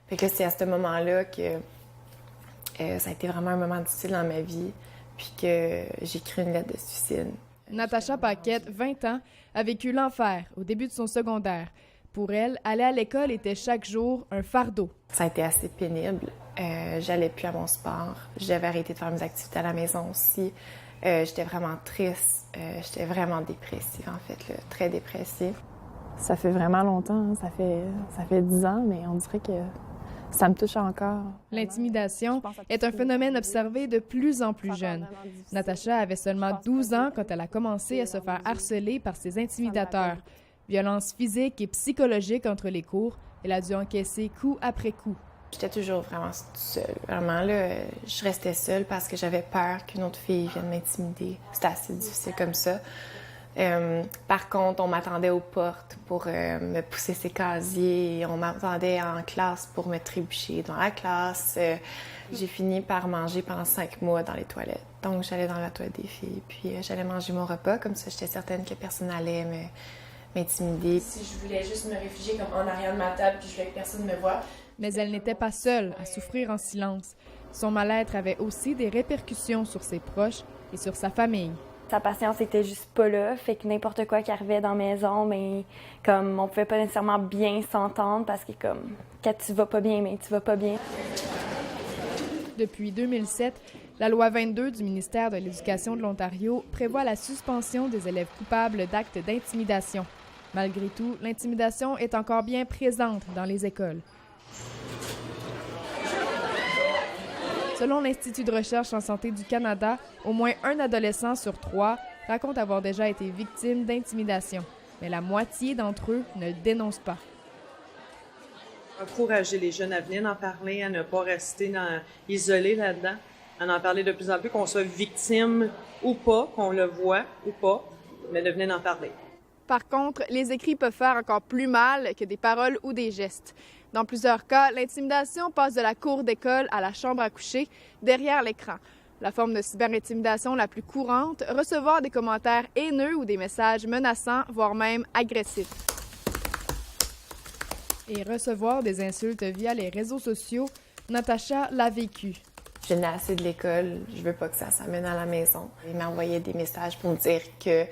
Fait que c'est à ce moment-là que ça a été vraiment un moment difficile dans ma vie, puis que j'ai écrit une lettre de suicide. Natacha Paquette, 20 ans, a vécu l'enfer au début de son secondaire. Pour elle, aller à l'école était chaque jour un fardeau. Ça a été assez pénible. J'allais plus à mon sport. J'avais arrêté de faire mes activités à la maison aussi. J'étais vraiment triste. J'étais vraiment dépressive, en fait, là, très dépressive. Ça fait vraiment longtemps, hein. Ça fait 10 ans, mais on dirait que ça me touche encore. L'intimidation est un phénomène observé de plus en plus jeune. Natacha avait seulement 12 ans quand elle a commencé à se faire harceler par ses intimidateurs. Violence physique et psychologique entre les cours, elle a dû encaisser coup après coup. J'étais toujours vraiment seule. Vraiment, là, je restais seule parce que j'avais peur qu'une autre fille vienne m'intimider. C'était assez difficile comme ça. Par contre, on m'attendait aux portes pour me pousser ses casiers. On m'attendait en classe pour me trébucher dans la classe. J'ai fini par manger pendant 5 mois dans les toilettes. Donc, j'allais dans la toilette des filles, puis j'allais manger mon repas. Comme ça, j'étais certaine que personne n'allait m'intimider. Si je voulais juste me réfugier comme en arrière de ma table, puis je voulais que personne me voie. Mais elle n'était pas seule à souffrir en silence. Son mal-être avait aussi des répercussions sur ses proches et sur sa famille. Sa patience était juste pas là, fait que n'importe quoi qui arrivait dans la maison, mais comme on pouvait pas nécessairement bien s'entendre parce que comme quand tu vas pas bien, mais tu vas pas bien. Depuis 2007, la loi 22 du ministère de l'Éducation de l'Ontario prévoit la suspension des élèves coupables d'actes d'intimidation. Malgré tout, l'intimidation est encore bien présente dans les écoles. Selon l'Institut de recherche en santé du Canada, au moins un adolescent sur 3 raconte avoir déjà été victime d'intimidation. Mais la moitié d'entre eux ne dénoncent pas. Encourager les jeunes à venir en parler, à ne pas rester isolés là-dedans, à en parler de plus en plus, qu'on soit victime ou pas, qu'on le voit ou pas, mais de venir en parler. Par contre, les écrits peuvent faire encore plus mal que des paroles ou des gestes. Dans plusieurs cas, l'intimidation passe de la cour d'école à la chambre à coucher, derrière l'écran. La forme de cyberintimidation la plus courante, recevoir des commentaires haineux ou des messages menaçants, voire même agressifs. Et recevoir des insultes via les réseaux sociaux, Natacha l'a vécu. Je n'ai assez de l'école, je veux pas que ça s'amène à la maison. Il m'envoyait des messages pour me dire que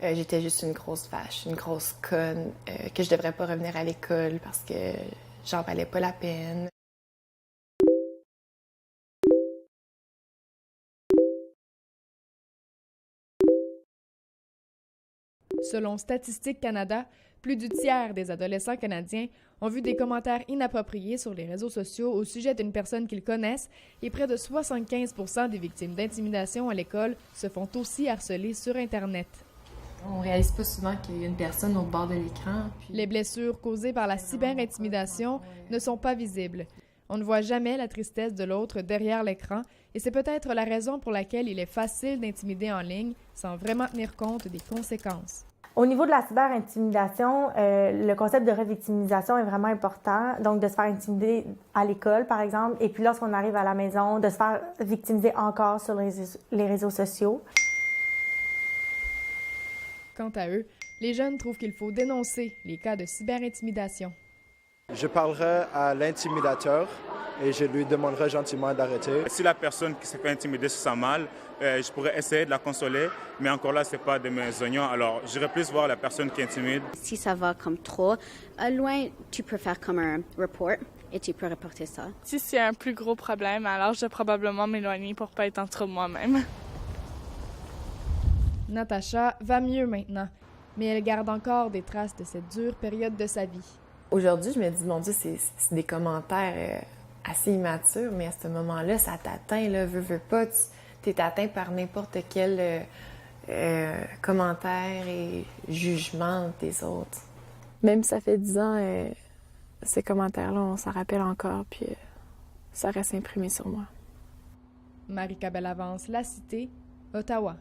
j'étais juste une grosse vache, une grosse conne, que je devrais pas revenir à l'école parce que j'en valais pas la peine. Selon Statistique Canada, plus du tiers des adolescents canadiens ont vu des commentaires inappropriés sur les réseaux sociaux au sujet d'une personne qu'ils connaissent et près de 75% des victimes d'intimidation à l'école se font aussi harceler sur Internet. On réalise pas souvent qu'il y a une personne au bord de l'écran. Les blessures causées par la cyberintimidation ne sont pas visibles. On ne voit jamais la tristesse de l'autre derrière l'écran et c'est peut-être la raison pour laquelle il est facile d'intimider en ligne sans vraiment tenir compte des conséquences. Au niveau de la cyberintimidation, le concept de revictimisation est vraiment important. Donc, de se faire intimider à l'école, par exemple, et puis lorsqu'on arrive à la maison, de se faire victimiser encore sur les réseaux sociaux. Quant à eux, les jeunes trouvent qu'il faut dénoncer les cas de cyberintimidation. Je parlerai à l'intimidateur et je lui demanderai gentiment d'arrêter. Si la personne qui s'est fait intimider se sent mal, je pourrais essayer de la consoler, mais encore là, ce n'est pas de mes oignons. Alors, j'irai plus voir la personne qui intimide. Si ça va comme trop loin, tu peux faire comme un report et tu peux reporter ça. Si c'est un plus gros problème, alors je vais probablement m'éloigner pour ne pas être en trouble moi-même. Natacha va mieux maintenant, mais elle garde encore des traces de cette dure période de sa vie. Aujourd'hui, je me dis, mon Dieu, c'est des commentaires assez immatures, mais à ce moment-là, ça t'atteint, là, veux pas, t'es atteint par n'importe quel commentaire et jugement des autres. Même si ça fait 10 ans, ces commentaires-là, on s'en rappelle encore, puis ça reste imprimé sur moi. Marie-Cabelle Avance, La Cité, Ottawa.